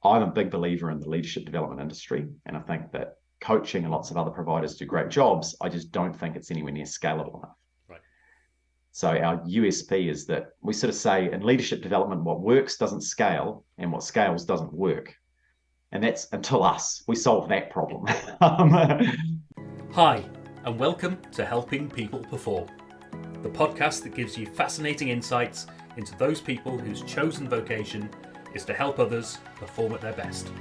I'm a big believer in the leadership development industry, and I think that coaching and lots of other providers do great jobs. I just don't think it's anywhere near scalable enough. Right. So our USP is that we sort of say in leadership development, what works doesn't scale, and what scales doesn't work. And that's until us. We solve that problem. Hi, and welcome to Helping People Perform, the podcast that gives you fascinating insights into those people whose chosen vocation is to help others perform at their best.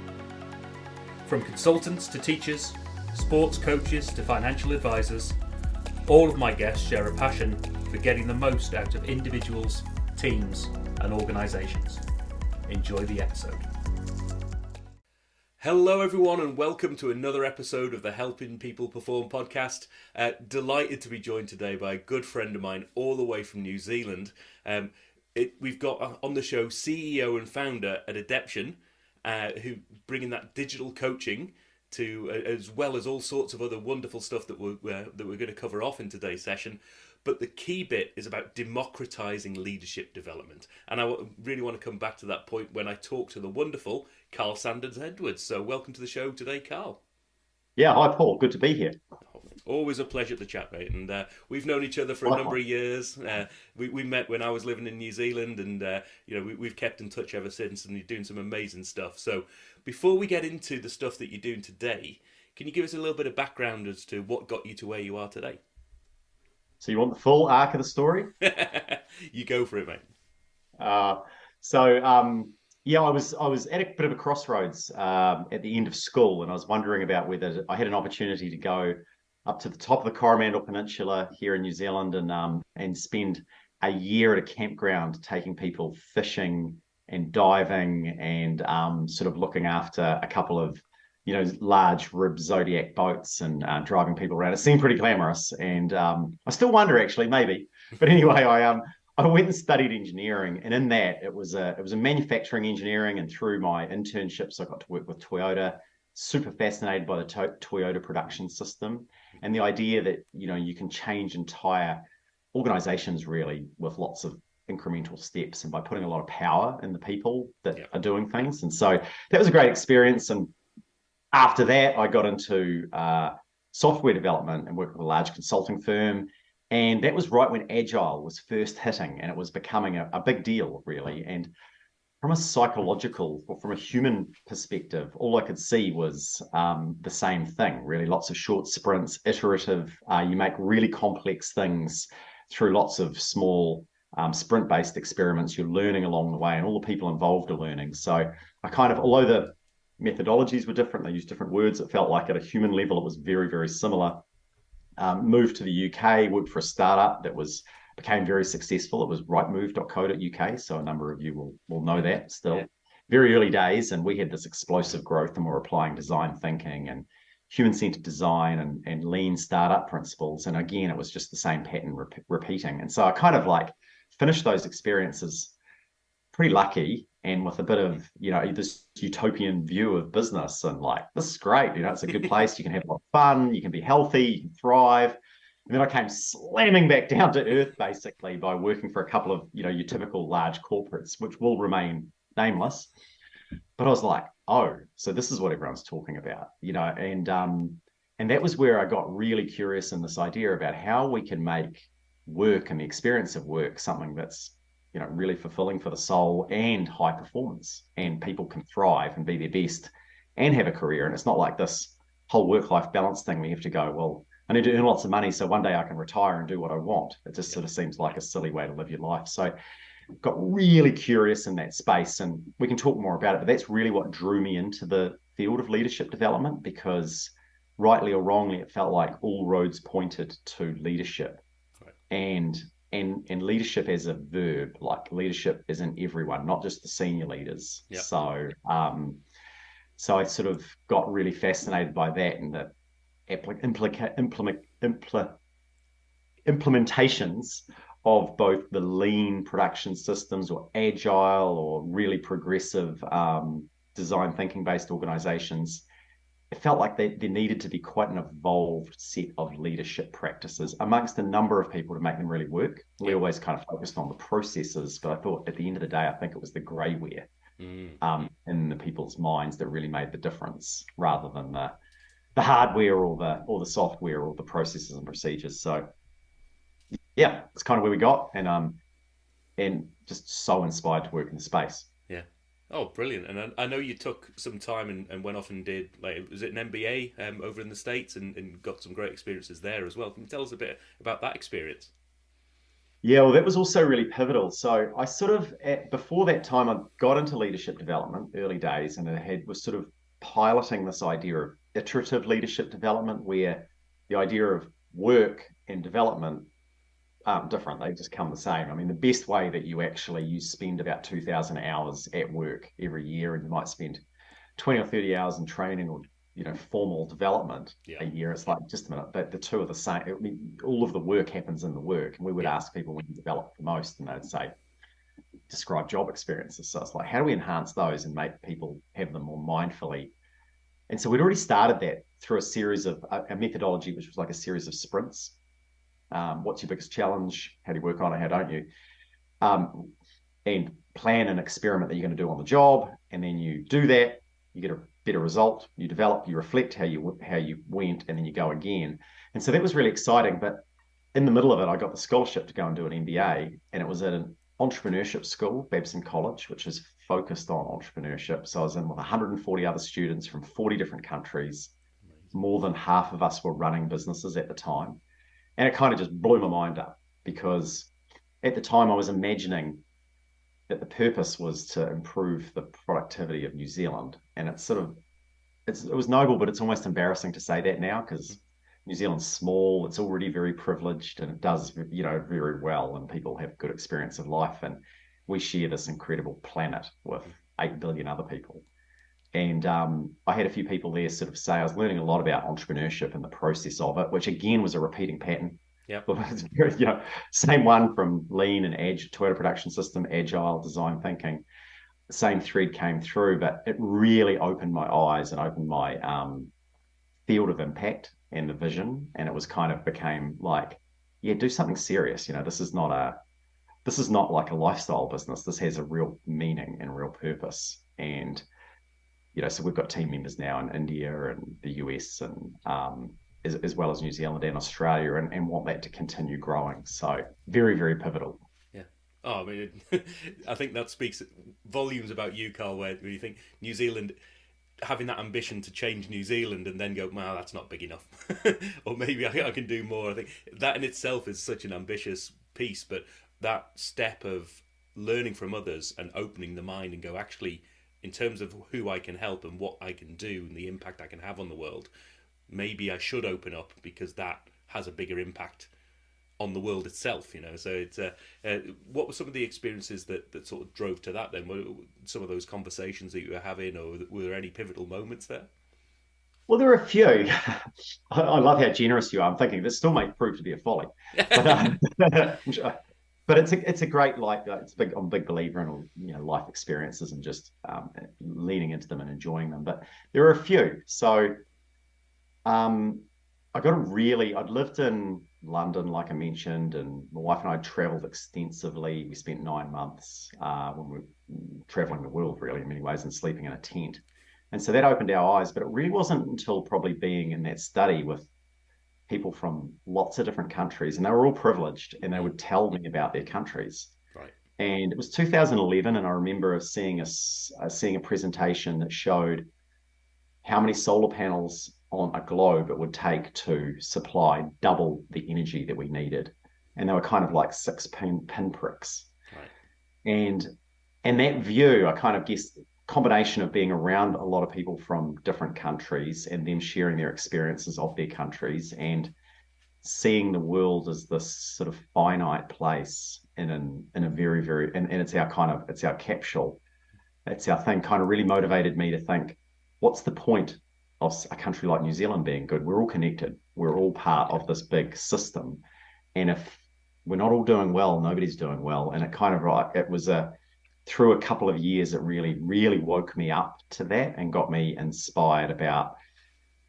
From consultants to teachers, sports coaches to financial advisors, all of my guests share a passion for getting the most out of individuals, teams, and organisations. Enjoy the episode. Hello everyone, and welcome to another episode of the Helping People Perform podcast. Delighted to be joined today by a good friend of mine all the way from New Zealand. We've got on the show CEO and founder at Adeption, who bringing that digital coaching to as well as all sorts of other wonderful stuff that we're going to cover off in today's session. But the key bit is about democratising leadership development. And I really want to come back to that point when I talk to the wonderful Carl Sanders-Edwards. So welcome to the show today, Carl. Yeah, hi Paul, good to be here. Always a pleasure to chat, mate. And we've known each other for a number of years. We met when I was living in New Zealand, and we've kept in touch ever since. And you're doing some amazing stuff. So before we get into the stuff that you're doing today, can you give us a little bit of background as to what got you to where you are today? So you want the full arc of the story? You go for it, mate. Yeah, I was at a bit of a crossroads at the end of school, and I was wondering about whether I had an opportunity to go up to the top of the Coromandel Peninsula here in New Zealand and spend a year at a campground taking people fishing and diving and sort of looking after a couple of large rib Zodiac boats and driving people around. It seemed pretty glamorous, and I still wonder actually, maybe. But anyway, I went and studied engineering, and in that it was a manufacturing engineering, and through my internships I got to work with Toyota. Super fascinated by the Toyota production system and the idea that you can change entire organizations really with lots of incremental steps and by putting a lot of power in the people that are doing things. And so that was a great experience. And after that, I got into software development and worked with a large consulting firm. And that was right when Agile was first hitting, and it was becoming a big deal, really. And from a psychological or from a human perspective, all I could see was the same thing, really. Lots of short sprints, iterative. You make really complex things through lots of small sprint-based experiments. You're learning along the way, and all the people involved are learning. So I kind of, although the methodologies were different, they used different words, it felt like at a human level it was very, very similar. Moved to the UK, worked for a startup that became very successful. It was rightmove.co.uk, so a number of you will know that still. Yeah. Very early days, and we had this explosive growth, and we're applying design thinking and human-centered design and lean startup principles. And again, it was just the same pattern repeating. And so I kind of like finished those experiences pretty lucky and with a bit of, this utopian view of business, and like, this is great. It's a good place. You can have a lot of fun. You can be healthy. You can thrive. And then I came slamming back down to earth, basically, by working for a couple of, your typical large corporates, which will remain nameless. But I was like, oh, so this is what everyone's talking about, and that was where I got really curious in this idea about how we can make work and the experience of work something that's, really fulfilling for the soul and high performance, and people can thrive and be their best and have a career. And it's not like this whole work-life balance thing where you have to go, well, I need to earn lots of money so one day I can retire and do what I want. It just sort of seems like a silly way to live your life. So got really curious in that space, and we can talk more about it, but that's really what drew me into the field of leadership development, because rightly or wrongly, it felt like all roads pointed to leadership. Right. And leadership as a verb, like leadership is in everyone, not just the senior leaders. Yep. So I sort of got really fascinated by that, and the implementations of both the lean production systems or agile or really progressive design thinking based organizations. It felt like there needed to be quite an evolved set of leadership practices amongst a number of people to make them really work. We always kind of focused on the processes, but I thought at the end of the day, I think it was the greyware in the people's minds that really made the difference, rather than the hardware or the software or the processes and procedures. So yeah, it's kind of where we got, and just so inspired to work in the space. Yeah. Oh, brilliant! And I know you took some time and went off and did, like, was it an MBA over in the States, and got some great experiences there as well. Can you tell us a bit about that experience? Yeah, well, that was also really pivotal. So I sort of, before that time, I got into leadership development, early days, and was sort of piloting this idea of iterative leadership development, where the idea of work and development aren't different. They just come the same. I mean, the best way that you spend about 2,000 hours at work every year, and you might spend 20 or 30 hours in training or formal development Yeah. a year. It's like, just a minute, but the two are the same. I mean, all of the work happens in the work, and we would Yeah. ask people when you develop the most, and they'd say describe job experiences. So it's like, how do we enhance those and make people have them more mindfully? And so we'd already started that through a series of a methodology, which was like a series of sprints. What's your biggest challenge? How do you work on it? How don't you? And plan an experiment that you're going to do on the job, and then you do that, you get a better result, you develop, you reflect how you went, and then you go again. And so that was really exciting. But in the middle of it, I got the scholarship to go and do an MBA, and it was at an entrepreneurship school, Adeption College, which is focused on entrepreneurship. So I was in with 140 other students from 40 different countries. More than half of us were running businesses at the time. And it kind of just blew my mind up, because at the time I was imagining that the purpose was to improve the productivity of New Zealand. And it was noble, but it's almost embarrassing to say that now, because New Zealand's small, it's already very privileged, and it does, very well, and people have good experience of life. And we share this incredible planet with 8 billion other people. And I had a few people there sort of say, I was learning a lot about entrepreneurship and the process of it, which again was a repeating pattern. Yeah. Same one from lean and Toyota production system, agile design thinking. The same thread came through, but it really opened my eyes and opened my field of impact and the vision. And it was kind of became like, yeah, do something serious. This is not like a lifestyle business. This has a real meaning and real purpose. And so we've got team members now in India and the US, and as well as New Zealand and Australia, and want that to continue growing. So very, very pivotal. Yeah. Oh, I mean, I think that speaks volumes about you, Carl, where you think New Zealand having that ambition to change New Zealand, and then go, well, that's not big enough. Or maybe I can do more. I think that in itself is such an ambitious piece, but that step of learning from others and opening the mind and go, actually, in terms of who I can help and what I can do and the impact I can have on the world, maybe I should open up, because that has a bigger impact on the world itself. So it's what were some of the experiences that sort of drove to that then? Were some of those conversations that you were having, or were there any pivotal moments there? Well, there are a few. I love how generous you are. I'm thinking this still may prove to be a folly, but but it's a great, like, I'm a big believer in life experiences, and just leaning into them and enjoying them. But there are a few. So I'd lived in London, like I mentioned, and my wife and I traveled extensively. We spent 9 months when we were traveling the world, really, in many ways, and sleeping in a tent. And so that opened our eyes. But it really wasn't until probably being in that study with people from lots of different countries, and they were all privileged, and they would tell me about their countries. Right. And it was 2011, and I remember seeing a presentation that showed how many solar panels on a globe it would take to supply double the energy that we needed. And they were kind of like 6 pinpricks. Right. And that view, I kind of guess, combination of being around a lot of people from different countries and them sharing their experiences of their countries, and seeing the world as this sort of finite place in a very, very, and it's our capsule, it's our thing, kind of really motivated me to think, what's the point of a country like New Zealand being good? We're all connected. We're all part of this big system. And if we're not all doing well, nobody's doing well. And it was through a couple of years, it really, really woke me up to that and got me inspired about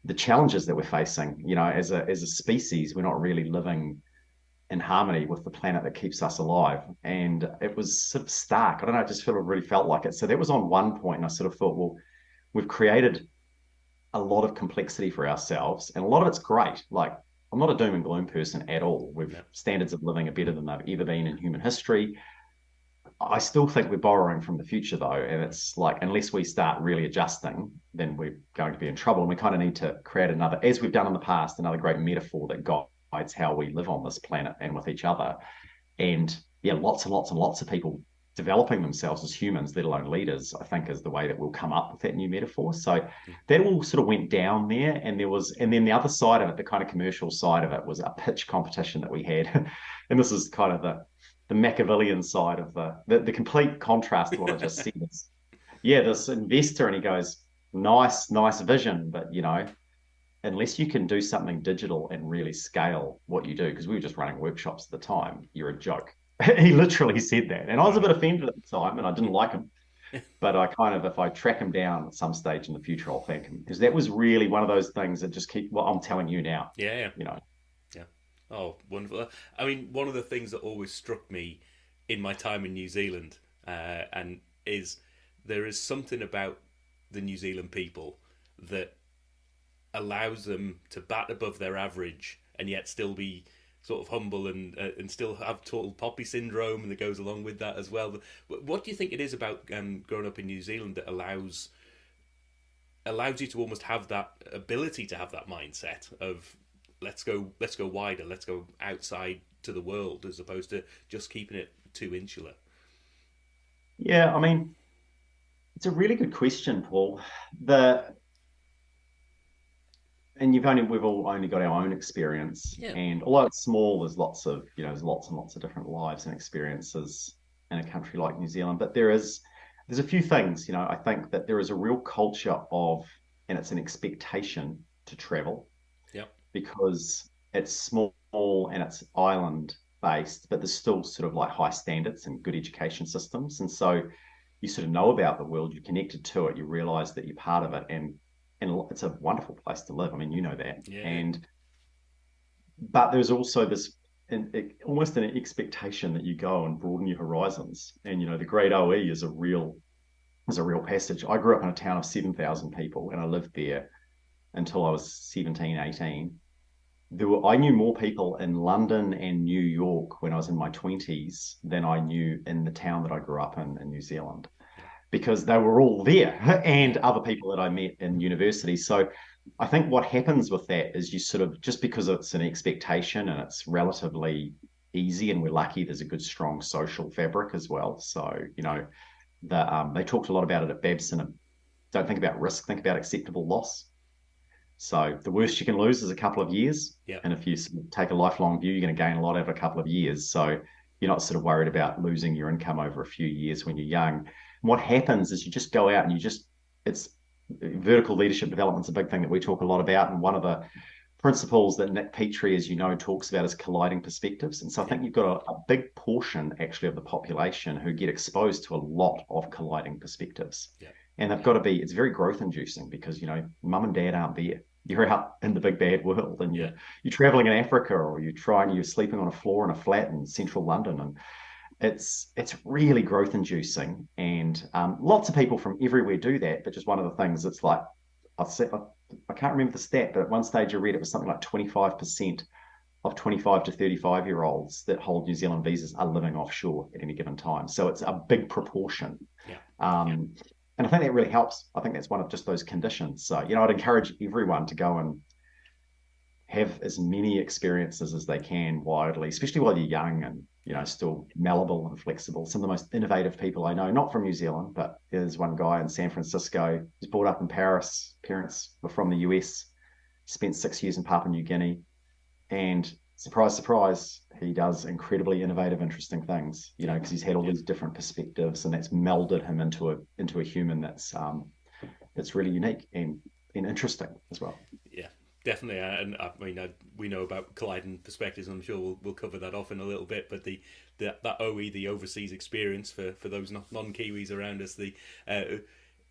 the challenges that we're facing. As a species, we're not really living in harmony with the planet that keeps us alive. And it was sort of stark. I don't know, I just really felt like it. So that was on one point, and I sort of thought, well, we've created a lot of complexity for ourselves, and a lot of it's great. Like, I'm not a doom and gloom person at all. We've standards of living are better than they've ever been in human history. I still think we're borrowing from the future, though, and it's like, unless we start really adjusting, then we're going to be in trouble. And we kind of need to create another, as we've done in the past, another great metaphor that guides how we live on this planet and with each other. And yeah, lots and lots and lots of people developing themselves as humans, let alone leaders, I think is the way that we'll come up with that new metaphor. So that all sort of went down there. And then the other side of it, the kind of commercial side of it, was a pitch competition that we had. And this is kind of the Machiavellian side of the complete contrast to what I just said. Is, yeah, this investor, and he goes, nice vision, but unless you can do something digital and really scale what you do, because we were just running workshops at the time, you're a joke. He literally said that. And I was a bit offended at the time, and I didn't like him. But I kind of, if I track him down at some stage in the future, I'll thank him, because that was really one of those things that just keep, well, I'm telling you now. Yeah. Oh, wonderful. I mean, one of the things that always struck me in my time in New Zealand, and is there is something about the New Zealand people that allows them to bat above their average and yet still be sort of humble and still have total poppy syndrome, and that goes along with that as well. What do you think it is about growing up in New Zealand that allows you to almost have that ability to have that mindset of let's go wider, let's go outside to the world, as opposed to just keeping it too insular? Yeah, I mean, it's a really good question, Paul. And we've all only got our own experience. Yeah. And although it's small, there's lots and lots of different lives and experiences in a country like New Zealand. But there's a few things, I think that there is a real culture of, and it's an expectation to travel. Yeah. Because it's small and it's island based, but there's still sort of like high standards and good education systems. And so you sort of know about the world, you're connected to it, you realize that you're part of it, and it's a wonderful place to live. I mean, you know that. Yeah. But there's also this almost an expectation that you go and broaden your horizons. And the Great OE is a real passage. I grew up in a town of 7,000 people, and I lived there until I was 17, 18. I knew more people in London and New York when I was in my 20s than I knew in the town that I grew up in New Zealand, because they were all there, and other people that I met in university. So I think what happens with that is you sort of, just because it's an expectation and it's relatively easy, and we're lucky there's a good, strong social fabric as well. So, they talked a lot about it at Babson. Don't think about risk, think about acceptable loss. So the worst you can lose is a couple of years. Yeah. And if you take a lifelong view, you're going to gain a lot over a couple of years. So you're not sort of worried about losing your income over a few years when you're young. And what happens is you just go out and it's vertical leadership development's a big thing that we talk a lot about. And one of the principles that Nick Petrie, as you know, talks about is colliding perspectives. And so I think you've got a big portion actually of the population who get exposed to a lot of colliding perspectives. Yeah. And they've got to be, it's very growth inducing, because, mum and dad aren't there. You're out in the big bad world, and you're traveling in Africa, or you're sleeping on a floor in a flat in central London. And it's really growth inducing. And lots of people from everywhere do that. But just one of the things, it's like, I can't remember the stat, but at one stage I read it was something like 25% of 25 to 35-year-olds that hold New Zealand visas are living offshore at any given time. So it's a big proportion. And I think that really helps. I think that's one of just those conditions. So, I'd encourage everyone to go and have as many experiences as they can widely, especially while you're young and, still malleable and flexible. Some of the most innovative people I know, not from New Zealand, but there's one guy in San Francisco who's brought up in Paris. Parents were from the US, spent 6 years in Papua New Guinea, and surprise, surprise, he does incredibly innovative, interesting things, because he's had all these different perspectives, and that's melded him into a human that's really unique and interesting as well. Yeah, definitely. And I mean, we know about colliding perspectives, and I'm sure we'll cover that off in a little bit. But that OE, the overseas experience for those non-Kiwis around us,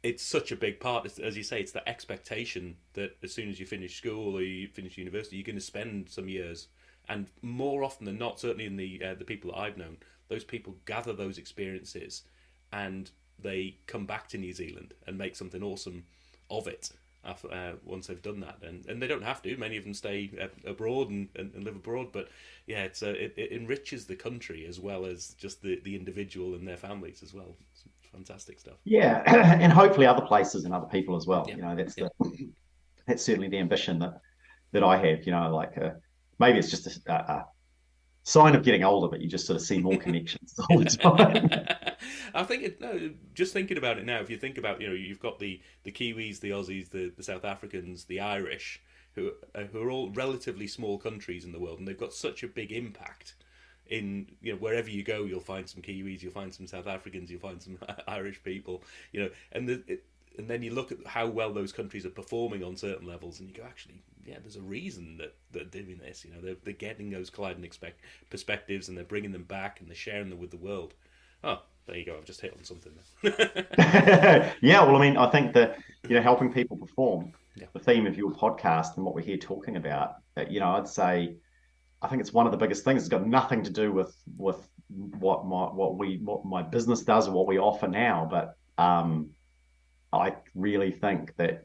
it's such a big part. As you say, it's the expectation that as soon as you finish school or you finish university, you're going to spend some years And more often than not, certainly in the people that I've known, those people gather those experiences and they come back to New Zealand and make something awesome of it after, once they've done that. And they don't have to. Many of them stay abroad and live abroad. But yeah, it enriches the country as well as just the individual and their families as well. It's fantastic stuff. Yeah, and hopefully other places and other people as well. Yeah. You know, that's certainly the ambition that I have. You know, like maybe it's just a sign of getting older, but you just sort of see more connections all the time. I think just thinking about it now, if you think about, you've got the Kiwis, the Aussies, the South Africans, the Irish, who are all relatively small countries in the world, and they've got such a big impact in, wherever you go, you'll find some Kiwis, you'll find some South Africans, you'll find some Irish people, and then you look at how well those countries are performing on certain levels, and you go, actually, yeah, there's a reason that they're doing this. They're getting those colliding perspectives, and they're bringing them back, and they're sharing them with the world. Oh, there you go. I've just hit on something there. Yeah, well, I mean, I think that helping people perform, Yeah. the theme of your podcast and what we're here talking about, I'd say, I think it's one of the biggest things. It's got nothing to do with what my business does or what we offer now, but I really think that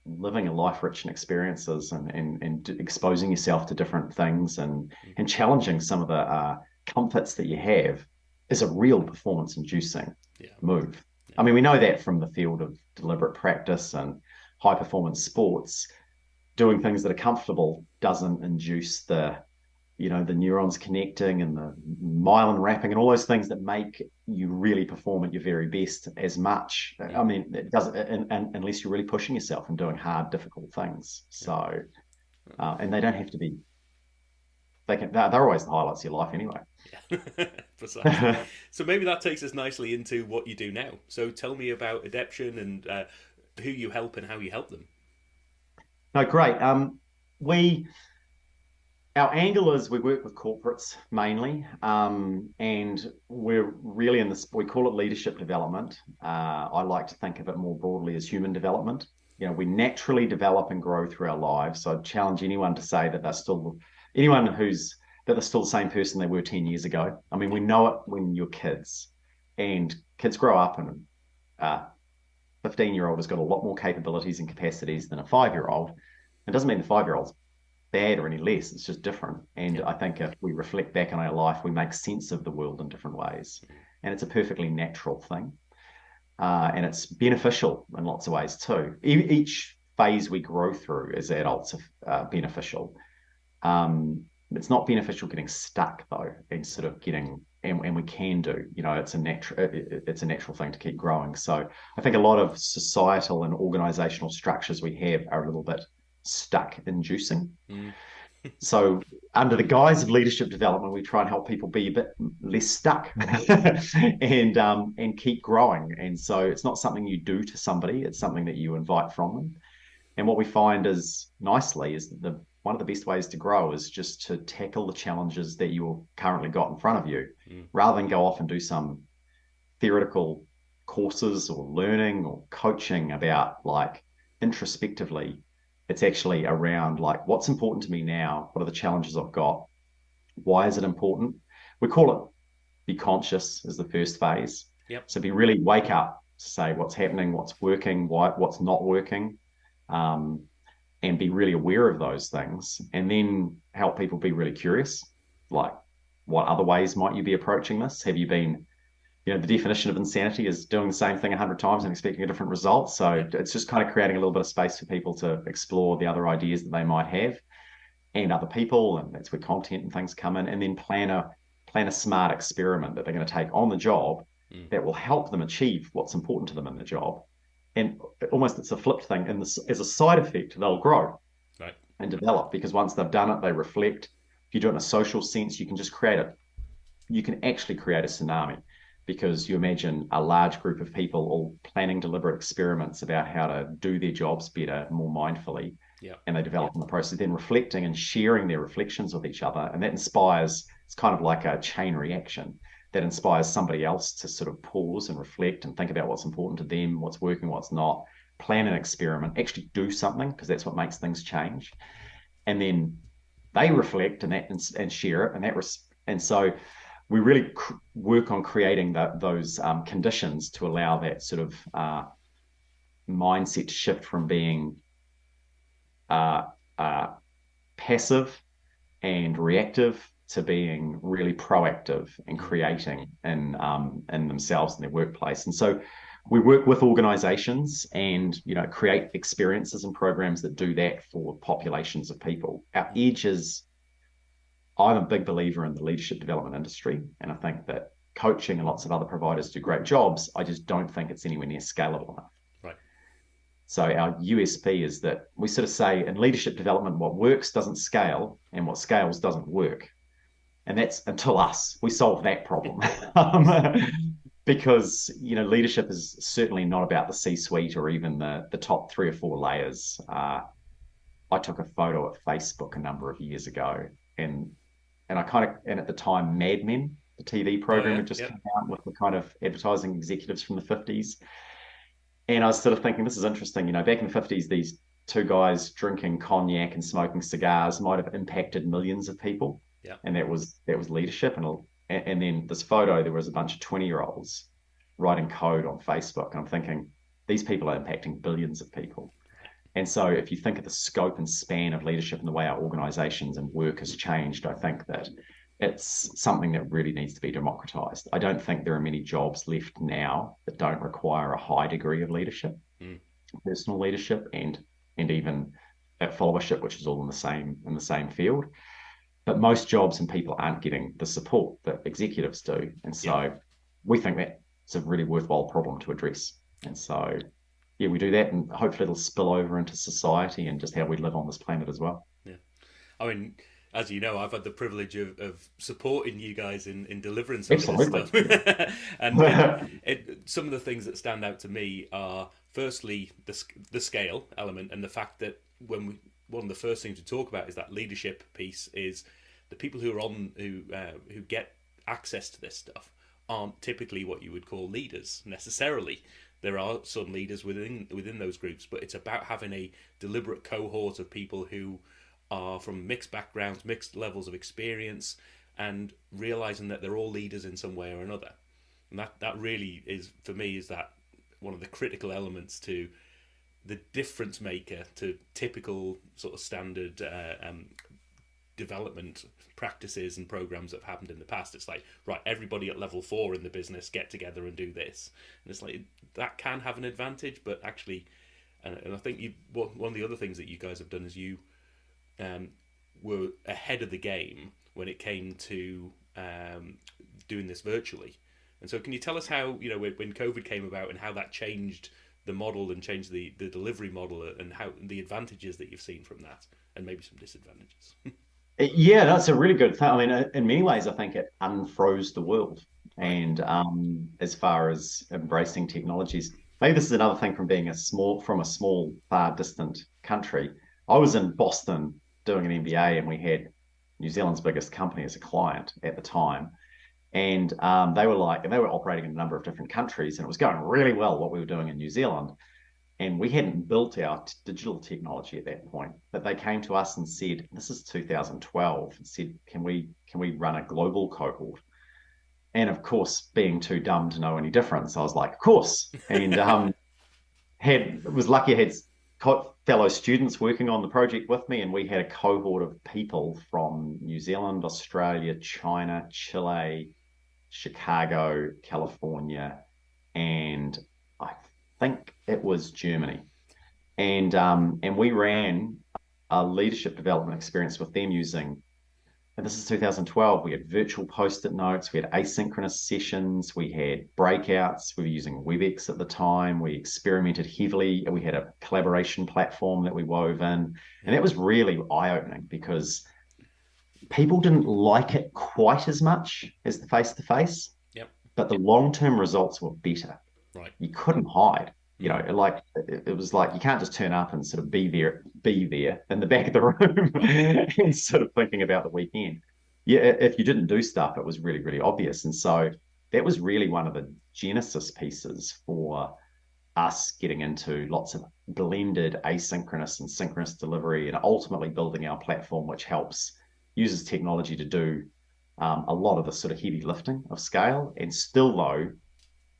living a life rich in experiences and exposing yourself to different things and challenging some of the comforts that you have is a real performance inducing move. Yeah. I mean, we know that from the field of deliberate practice and high performance sports. Doing things that are comfortable doesn't induce the neurons connecting and the myelin wrapping and all those things that make you really perform at your very best as much. I mean, it doesn't, unless you're really pushing yourself and doing hard, difficult things. So, and they don't have to be. They're always the highlights of your life anyway. Yeah. Precisely. So maybe that takes us nicely into what you do now. So tell me about Adeption and who you help and how you help them. No, great. Our angle is we work with corporates mainly, and we're really in this, we call it leadership development. I like to think of it more broadly as human development. We naturally develop and grow through our lives. So I'd challenge anyone to say that they're still the same person they were 10 years ago. I mean, we know it when you're kids, and kids grow up, and 15-year-old has got a lot more capabilities and capacities than a 5-year-old. It doesn't mean the 5-year-old's bad or any less. It's just different. And I think if we reflect back on our life, we make sense of the world in different ways. And it's a perfectly natural thing. And it's beneficial in lots of ways too. Each phase we grow through as adults are beneficial. It's not beneficial getting stuck though, and sort of and we can do, it's a natural thing to keep growing. So I think a lot of societal and organizational structures we have are a little bit stuck inducing. So under the guise of leadership development, we try and help people be a bit less stuck and keep growing. And so it's not something you do to somebody, it's something that you invite from them. And what we find is that one of the best ways to grow is just to tackle the challenges that you've currently got in front of you, rather than go off and do some theoretical courses or learning or coaching about introspectively. It's actually around what's important to me now? What are the challenges I've got? Why is it important? We call it be conscious is the first phase. Yep. So really wake up to say what's happening, what's working, what's not working, and be really aware of those things, and then help people be really curious. What other ways might you be approaching this? Have you been, the definition of insanity is doing the same thing 100 times and expecting a different result. So it's just kind of creating a little bit of space for people to explore the other ideas that they might have and other people. And that's where content and things come in, and then plan a smart experiment that they're going to take on the job that will help them achieve what's important to them in the job. And almost it's a flipped thing. And as a side effect, they'll grow and develop, because once they've done it, they reflect. If you do it in a social sense, you can just you can actually create a tsunami, because you imagine a large group of people all planning deliberate experiments about how to do their jobs better, more mindfully. And they develop in the process, then reflecting and sharing their reflections with each other. And that inspires, it's kind of like a chain reaction that inspires somebody else to sort of pause and reflect and think about what's important to them, what's working, what's not, plan an experiment, actually do something, because that's what makes things change. And then they reflect and share it, and so we really work on creating those conditions to allow that sort of mindset to shift from being uh, uh, passive and reactive to being really proactive and creating in themselves and their workplace. And so we work with organizations and create experiences and programs that do that for populations of people. Our edge is, I'm a big believer in the leadership development industry, and I think that coaching and lots of other providers do great jobs. I just don't think it's anywhere near scalable enough. Right. So our USP is that we sort of say in leadership development, what works doesn't scale, and what scales doesn't work. And that's until us. We solve that problem. Because leadership is certainly not about the C-suite or even the top 3 or 4 layers. I took a photo at Facebook a number of years ago, and at the time, Mad Men, the TV program, had just come out with the kind of advertising executives from the 50s. And I was sort of thinking, this is interesting. Back in the 50s, these 2 guys drinking cognac and smoking cigars might have impacted millions of people. Yeah. And that was leadership. And then this photo, there was a bunch of 20-year-olds writing code on Facebook. And I'm thinking, these people are impacting billions of people. And so if you think of the scope and span of leadership and the way our organizations and work has changed, I think that it's something that really needs to be democratized. I don't think there are many jobs left now that don't require a high degree of leadership, personal leadership, and even followership, which is all in the same field. But most jobs and people aren't getting the support that executives do. And so we think that's a really worthwhile problem to address. And so we do that, and hopefully it'll spill over into society and just how we live on this planet as well. Yeah. I mean, as you know, I've had the privilege of supporting you guys in delivering some of this stuff. And some of the things that stand out to me are, firstly, the scale element, and the fact that one of the first things to talk about is that leadership piece is the people who get access to this stuff aren't typically what you would call leaders necessarily. There are some leaders within those groups, but it's about having a deliberate cohort of people who are from mixed backgrounds, mixed levels of experience, and realizing that they're all leaders in some way or another. And that really is, for me, is that one of the critical elements to the difference maker to typical sort of standard development practices and programs that have happened in the past. It's like, right, everybody at level 4 in the business get together and do this. And it's like, that can have an advantage, but actually, and I think one of the other things that you guys have done is you were ahead of the game when it came to doing this virtually. And so can you tell us how, when COVID came about and how that changed the model and changed the delivery model, and how the advantages that you've seen from that, and maybe some disadvantages? Yeah, that's a really good thing. I mean, in many ways, I think it unfroze the world. And as far as embracing technologies, maybe this is another thing from being from a small, far distant country. I was in Boston doing an MBA, and we had New Zealand's biggest company as a client at the time. And they were operating in a number of different countries, and it was going really well what we were doing in New Zealand. And we hadn't built our digital technology at that point, but they came to us and said, this is 2012, and said, can we run a global cohort? And of course, being too dumb to know any difference, I was like, of course. And was lucky I had fellow students working on the project with me, and we had a cohort of people from New Zealand, Australia, China, Chile, Chicago, California, and I think it was Germany. And we ran a leadership development experience with them using, and this is 2012, we had virtual post-it notes, we had asynchronous sessions, we had breakouts, we were using WebEx at the time, we experimented heavily, we had a collaboration platform that we wove in, and that was really eye-opening because people didn't like it quite as much as the face-to-face, but the long-term results were better. Right. You couldn't hide. Like it was like you can't just turn up and sort of be there in the back of the room and sort of thinking about the weekend. Yeah, if you didn't do stuff, it was really, really obvious. And so that was really one of the genesis pieces for us getting into lots of blended asynchronous and synchronous delivery, and ultimately building our platform, which helps uses technology to do a lot of the sort of heavy lifting of scale, and still though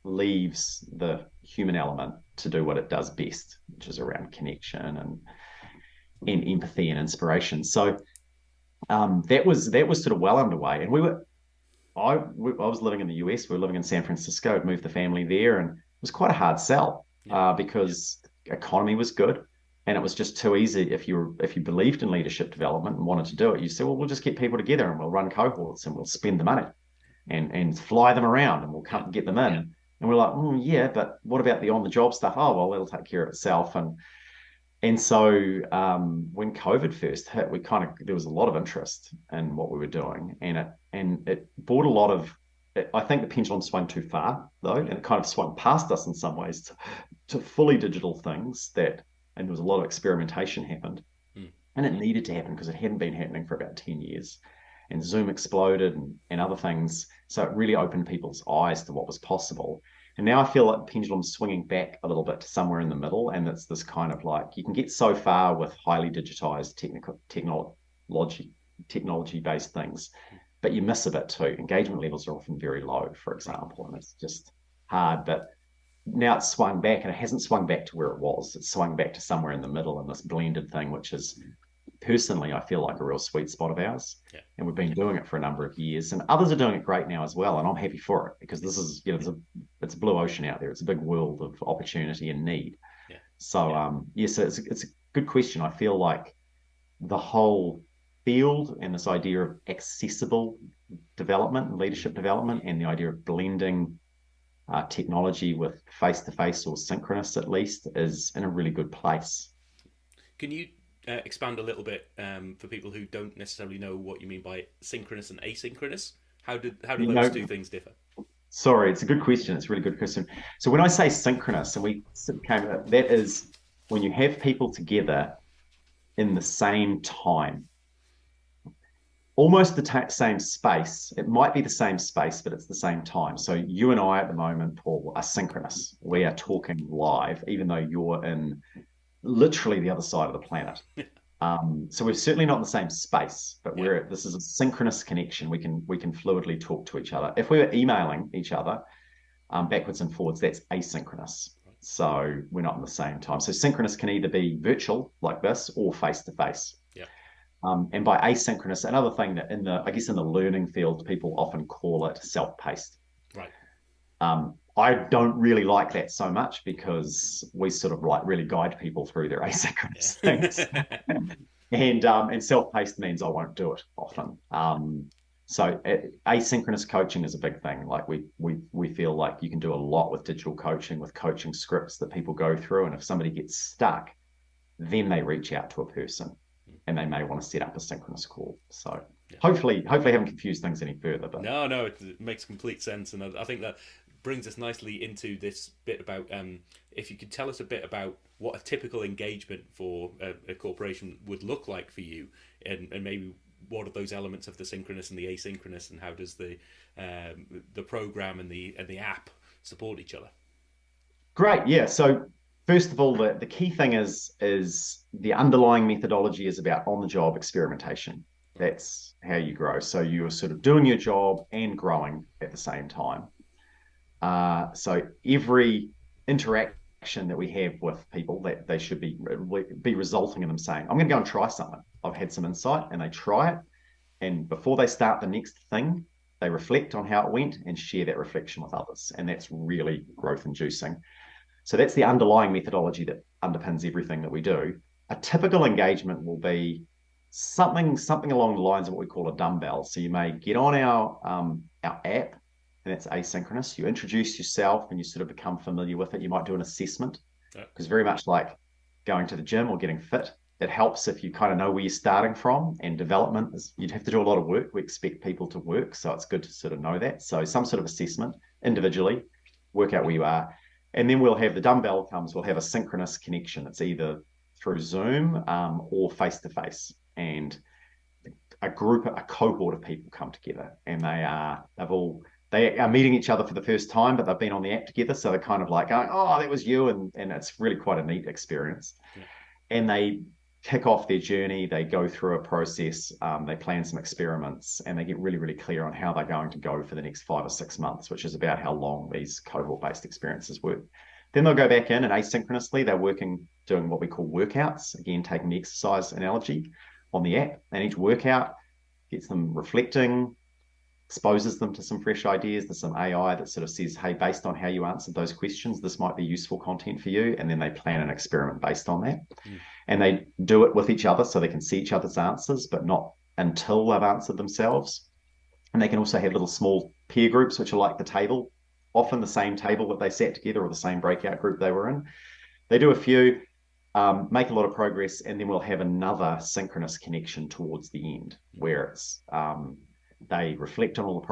leaves the human element to do what it does best, which is around connection and empathy and inspiration. So that was sort of well underway, and I was living in the US. We were living in San Francisco. I'd moved the family there, and it was quite a hard sell because the economy was good, and it was just too easy. If you believed in leadership development and wanted to do it, you said, well, we'll just get people together and we'll run cohorts and we'll spend the money and fly them around and we'll come get them in. Yeah. And we're like, yeah, but what about the on-the-job stuff? Oh, well, it'll take care of itself. And so when COVID first hit, there was a lot of interest in what we were doing, and it brought a lot of. I think the pendulum swung too far though, and it kind of swung past us in some ways to fully digital things and there was a lot of experimentation happened, and it needed to happen because it hadn't been happening for about 10 years, and Zoom exploded and other things, so it really opened people's eyes to what was possible. And now I feel like the pendulum's swinging back a little bit to somewhere in the middle. And it's this kind of like, you can get so far with highly digitized technology-based things, but you miss a bit too. Engagement levels are often very low, for example, and it's just hard. But now it's swung back, and it hasn't swung back to where it was. It's swung back to somewhere in the middle in this blended thing, which is personally, I feel like a real sweet spot of ours. Yeah. And we've been doing it for a number of years, and others are doing it great now as well. And I'm happy for it because this is, it's a blue ocean out there. It's a big world of opportunity and need. Yeah. So, so it's a good question. I feel like the whole field and this idea of accessible development and leadership development, and the idea of blending technology with face-to-face or synchronous at least, is in a really good place. Can you expand a little bit for people who don't necessarily know what you mean by synchronous and asynchronous? How do those two things differ? Sorry, it's a good question. It's a really good question. So when I say synchronous, and that is when you have people together in the same time, almost the same space. It might be the same space, but it's the same time. So you and I at the moment, Paul, are synchronous. We are talking live, even though you're in literally the other side of the planet. So we're certainly not in the same space, but this is a synchronous connection. We can fluidly talk to each other. If we were emailing each other backwards and forwards, that's asynchronous. So we're not in the same time. So synchronous can either be virtual like this or face to face. And by asynchronous, another thing that in the learning field, people often call it self-paced. Right. I don't really like that so much because we sort of like really guide people through their asynchronous things. And self-paced means I won't do it often. So asynchronous coaching is a big thing. Like we feel like you can do a lot with digital coaching, with coaching scripts that people go through. And if somebody gets stuck, then they reach out to a person, and they may want to set up a synchronous call. So hopefully I haven't confused things any further. But no, it makes complete sense, and I think that brings us nicely into this bit about if you could tell us a bit about what a typical engagement for a corporation would look like for you, and maybe what are those elements of the synchronous and the asynchronous, and how does the program and the app support each other? Great, yeah. So first of all, the key thing is the underlying methodology is about on-the-job experimentation. That's how you grow. So you're sort of doing your job and growing at the same time. So every interaction that we have with people, that they should be resulting in them saying, I'm going to go and try something. I've had some insight, and they try it. And before they start the next thing, they reflect on how it went and share that reflection with others. And that's really growth inducing. So that's the underlying methodology that underpins everything that we do. A typical engagement will be something along the lines of what we call a dumbbell. So you may get on our app, and that's asynchronous. You introduce yourself and you sort of become familiar with it. You might do an assessment, because very much like going to the gym or getting fit, it helps if you kind of know where you're starting from. And development is, you'd have to do a lot of work. We expect people to work, so it's good to sort of know that. So some sort of assessment individually, work out where you are. And then we'll have the dumbbell comes, we'll have a synchronous connection. It's either through Zoom or face-to-face. And a cohort of people come together, and they are meeting each other for the first time, but they've been on the app together. So they're kind of like going, oh, that was you. And it's really quite a neat experience. Yeah. And kick off their journey, they go through a process, they plan some experiments, and they get really, really clear on how they're going to go for the next 5 or 6 months, which is about how long these cohort-based experiences work. Then they'll go back in and asynchronously, they're doing what we call workouts, again, taking the exercise analogy on the app. And each workout gets them reflecting, exposes them to some fresh ideas. There's some AI that sort of says, hey, based on how you answered those questions, this might be useful content for you. And then they plan an experiment based on that. And they do it with each other so they can see each other's answers, but not until they've answered themselves. And they can also have little small peer groups, which are like the table, often the same table that they sat together or the same breakout group they were in. They do a few, make a lot of progress, and then we'll have another synchronous connection towards the end where it's they reflect on all the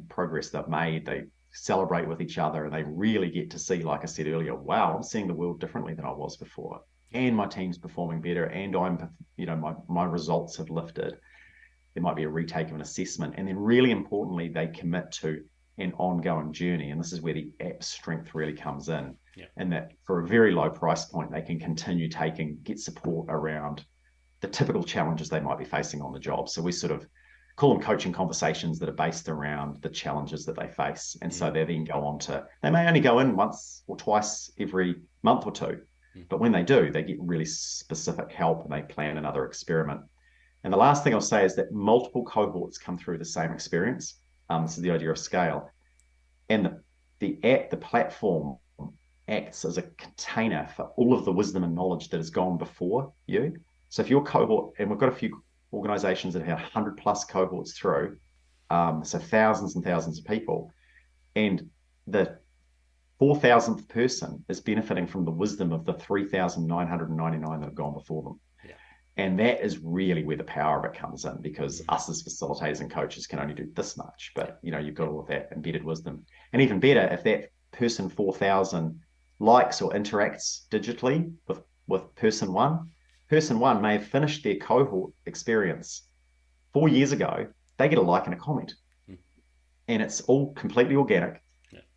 progress they've made, they celebrate with each other, and they really get to see, like I said earlier, wow, I'm seeing the world differently than I was before, and my team's performing better, and my results have lifted. There might be a retake of an assessment, and then really importantly, they commit to an ongoing journey, and this is where the app's strength really comes in. And that for a very low price point, they can continue get support around the typical challenges they might be facing on the job. So we sort of call them coaching conversations that are based around the challenges that they face. And so they then go on they may only go in once or twice every month or two, but when they do, they get really specific help and they plan another experiment. And the last thing I'll say is that multiple cohorts come through the same experience. This is the idea of scale. And the app, the platform, acts as a container for all of the wisdom and knowledge that has gone before you. So if your cohort, and we've got a few organizations that have had 100 plus cohorts through, so thousands and thousands of people, and the 4,000th person is benefiting from the wisdom of the 3,999 that have gone before them. And that is really where the power of it comes in, because us as facilitators and coaches can only do this much, but you've got all of that embedded wisdom. And even better, if that person 4,000 likes or interacts digitally with person one may have finished their cohort experience 4 years ago. They get a like and a comment, and it's all completely organic,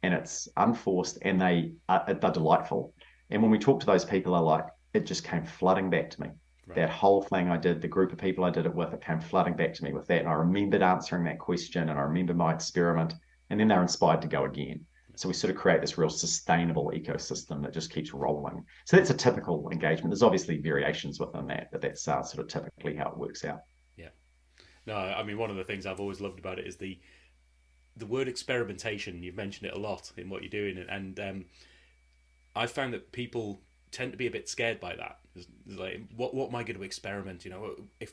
and it's unforced, and they're delightful. And when we talk to those people, they're like, it just came flooding back to me. That whole thing I did, the group of people I did it with, it came flooding back to me with that. And I remembered answering that question, and I remember my experiment, and then they're inspired to go again. So we sort of create this real sustainable ecosystem that just keeps rolling. So that's a typical engagement. There's obviously variations within that, but that's sort of typically how it works out. Yeah. No, I mean, one of the things I've always loved about it is the word experimentation. You've mentioned it a lot in what you're doing, and I found that people tend to be a bit scared by that. It's like, what am I going to experiment?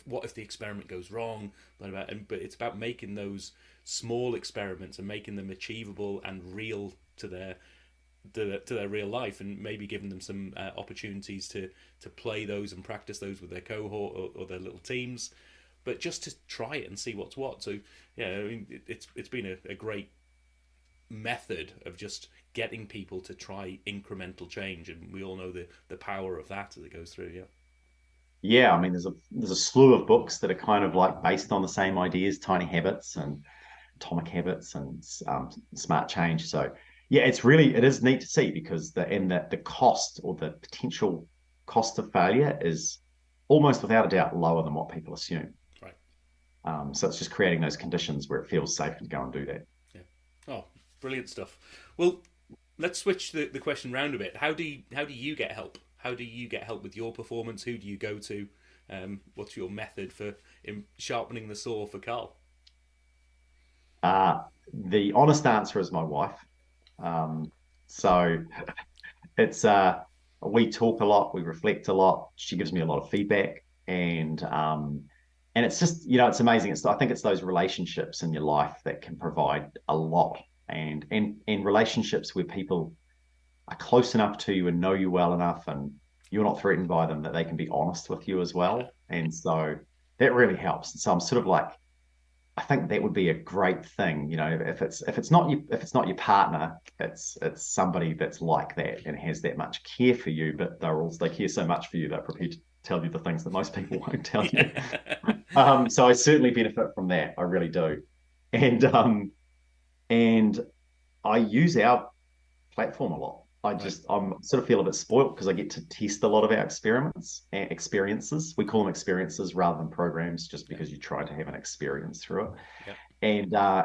What if the experiment goes wrong? But it's about making those small experiments and making them achievable and real to their real life, and maybe giving them some opportunities to play those and practice those with their cohort or their little teams, but just to try it and see what's what. So yeah, I mean, it's been a great method of just getting people to try incremental change, and we all know the power of that as it goes through. I mean, there's a slew of books that are kind of like based on the same ideas, Tiny Habits and Atomic Habits and Smart Change. So yeah, it is neat to see, because the cost, or the potential cost of failure, is almost without a doubt lower than what people assume. So it's just creating those conditions where it feels safe to go and do that. Oh, brilliant stuff. Well, let's switch the question round a bit. How do you get help? How do you get help with your performance? Who do you go to? What's your method for sharpening the saw for Carl? The honest answer is my wife. So it's we talk a lot, we reflect a lot. She gives me a lot of feedback, and it's just, it's amazing. I think it's those relationships in your life that can provide a lot, and relationships where people are close enough to you and know you well enough, and you're not threatened by them, that they can be honest with you as well. And so that really helps. So I'm sort of like, I think that would be a great thing, if it's not your partner, it's somebody that's like that and has that much care for you, but they care so much for you, they're prepared to tell you the things that most people won't tell you. So I certainly benefit from that. I really do. And I use our platform a lot. Right. I'm sort of feel a bit spoiled because I get to test a lot of our experiments and experiences. We call them experiences rather than programs, just Yeah. because you try to have an experience through it. Yeah.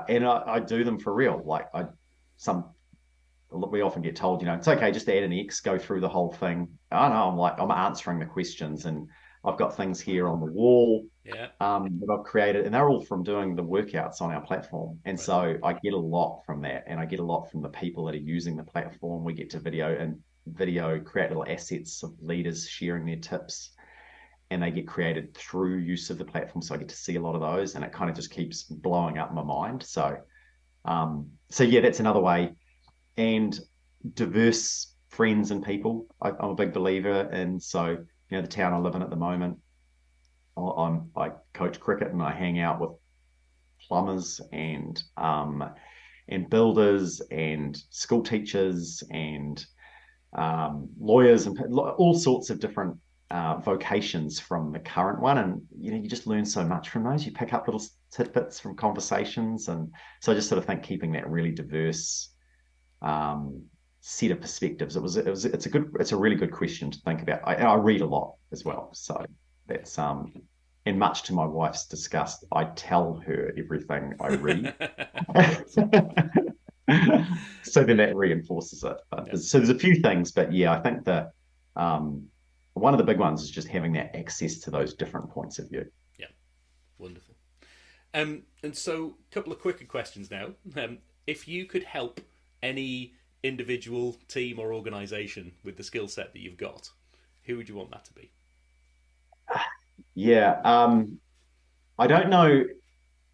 And I do them for real. Like some we often get told, it's okay, just add an X, go through the whole thing. I know, I'm answering the questions, and I've got things here on the wall Yeah. that I've created, and they're all from doing the workouts on our platform. And Right. so I get a lot from that, and I get a lot from the people that are using the platform. We get to video create little assets of leaders sharing their tips, and they get created through use of the platform. So I get to see a lot of those, and it kind of just keeps blowing up my mind. So yeah, that's another way. And diverse friends and people. I'm a big believer, and so the town I live in at the moment, I coach cricket and I hang out with plumbers and builders and school teachers and lawyers and all sorts of different vocations from the current one. And you just learn so much from those. You pick up little tidbits from conversations, and so I just sort of think keeping that really diverse um, set of perspectives. It's a really good question to think about. I read a lot as Yeah. well, so that's and much to my wife's disgust, I tell her everything I read. Nice. So then that reinforces it. Yeah. So there's a few things, but yeah, I think that um, one of the big ones is just having that access to those different points of view. Yeah. Wonderful. And so, a couple of quicker questions now. If you could help any individual, team, or organization with the skill set that you've got, who would you want that to be? Yeah, I don't know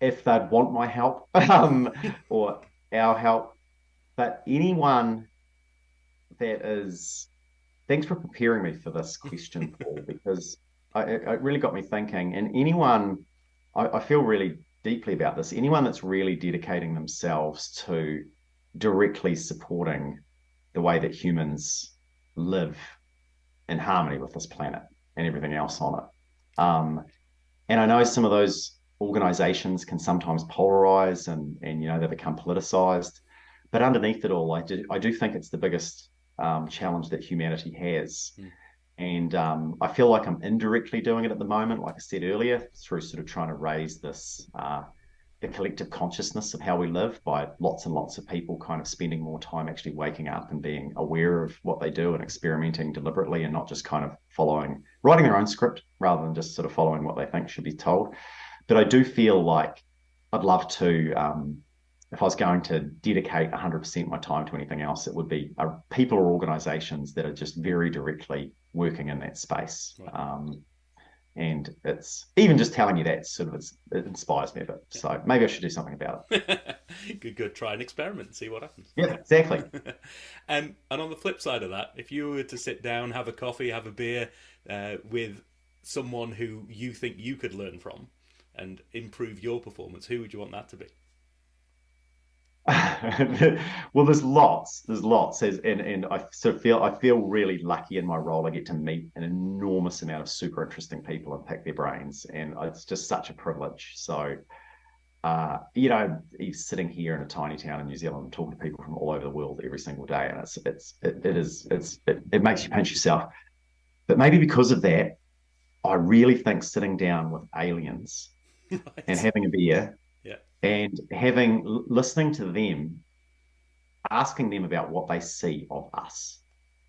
if they'd want my help or our help, but anyone that is, thanks for preparing me for this question, Paul, because it really got me thinking. And anyone, I feel really deeply about this, anyone that's really dedicating themselves to directly supporting the way that humans live in harmony with this planet and everything else on it. And I know some of those organizations can sometimes polarize and they become politicized. But underneath it all, I do think it's the biggest challenge that humanity has. Mm. And I feel like I'm indirectly doing it at the moment, like I said earlier, through sort of trying to raise the collective consciousness of how we live by lots and lots of people kind of spending more time actually waking up and being aware of what they do and experimenting deliberately and not just kind of writing their own script rather than just sort of following what they think should be told. But I do feel like I'd love to, if I was going to dedicate 100% of my time to anything else, it would be people or organizations that are just very directly working in that space. Right. And it's even just telling you that it inspires me a bit. Yeah. So maybe I should do something about it. Good. Try an experiment and see what happens. Yeah, exactly. And on the flip side of that, if you were to sit down, have a coffee, have a beer with someone who you think you could learn from and improve your performance, who would you want that to be? Well, there's lots, and I feel really lucky in my role. I get to meet an enormous amount of super interesting people and pick their brains, and it's just such a privilege. So, he's sitting here in a tiny town in New Zealand and talking to people from all over the world every single day, and it makes you pinch yourself. But maybe because of that, I really think sitting down with aliens and Right. having a beer Yeah. and listening to them, asking them about what they see of us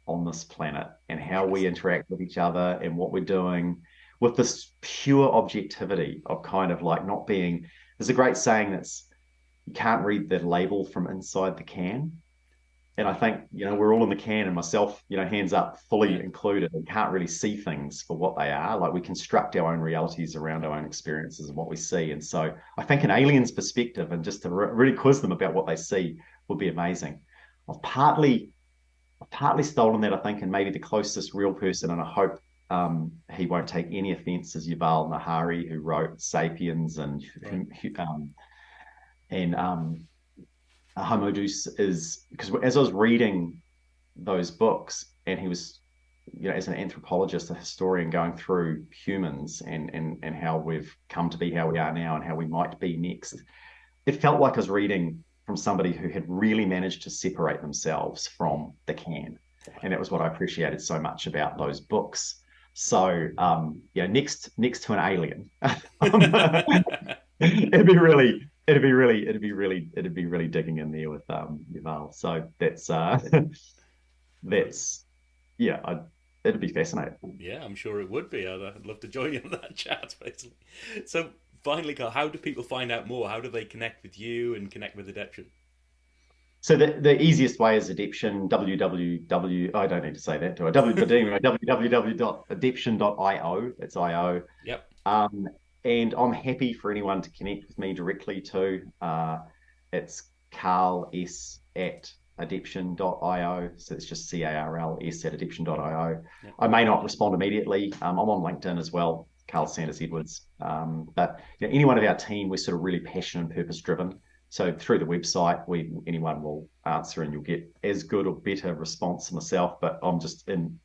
on this planet and how we Interesting. interact with each other and what we're doing with this pure objectivity of kind of like not being. There's a great saying that's you can't read the label from inside the can. And I Right. think, we're all in the can, and myself, hands up, fully Yeah. included, and can't really see things for what they are. Like we construct our own realities around our own experiences and what we see. And so I think an alien's perspective and just to really quiz them about what they see would be amazing. I've partly, I've partly stolen that, I think, and maybe the closest real person, and I hope he won't take any offense, is Yuval Nahari, who wrote *Sapiens* Right. and Homo Deus, is because as I was reading those books, and he was, as an anthropologist, a historian, going through humans and how we've come to be how we are now and how we might be next. It felt like I was reading from somebody who had really managed to separate themselves from the can. And that was what I appreciated so much about those books. So, next to an alien, it'd be really digging in there with Yuval. So it'd be fascinating. Yeah, I'm sure it would be. I'd love to join you on that chat, basically. So, finally, Carl, how do people find out more? How do they connect with you and connect with Adeption? So the easiest way is Adeption, www. I don't need to say that, do I? www.adeption.io. It's IO. Yep. And I'm happy for anyone to connect with me directly too. It's Carl S at adeption.io. So it's just CARLS at adeption.io. Yep. I may not respond immediately. I'm on LinkedIn as well, Carl Sanders-Edwards. But any one of our team, we're sort of really passion and purpose driven. So through the website, anyone will answer and you'll get as good or better response to myself. But I'm just in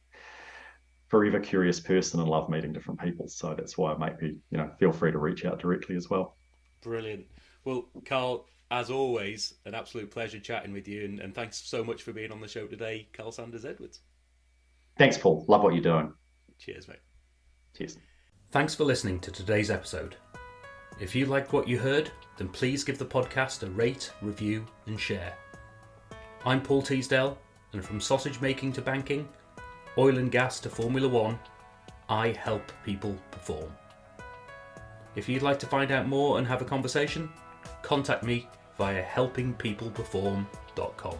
forever curious person and love meeting different people. So that's why I might be, feel free to reach out directly as well. Brilliant. Well, Carl, as always, an absolute pleasure chatting with you. And thanks so much for being on the show today, Carl Sanders-Edwards. Thanks, Paul. Love what you're doing. Cheers, mate. Cheers. Thanks for listening to today's episode. If you liked what you heard, then please give the podcast a rate, review and share. I'm Paul Teasdale, and from sausage making to banking, oil and gas to Formula One, I help people perform. If you'd like to find out more and have a conversation, contact me via helpingpeopleperform.com.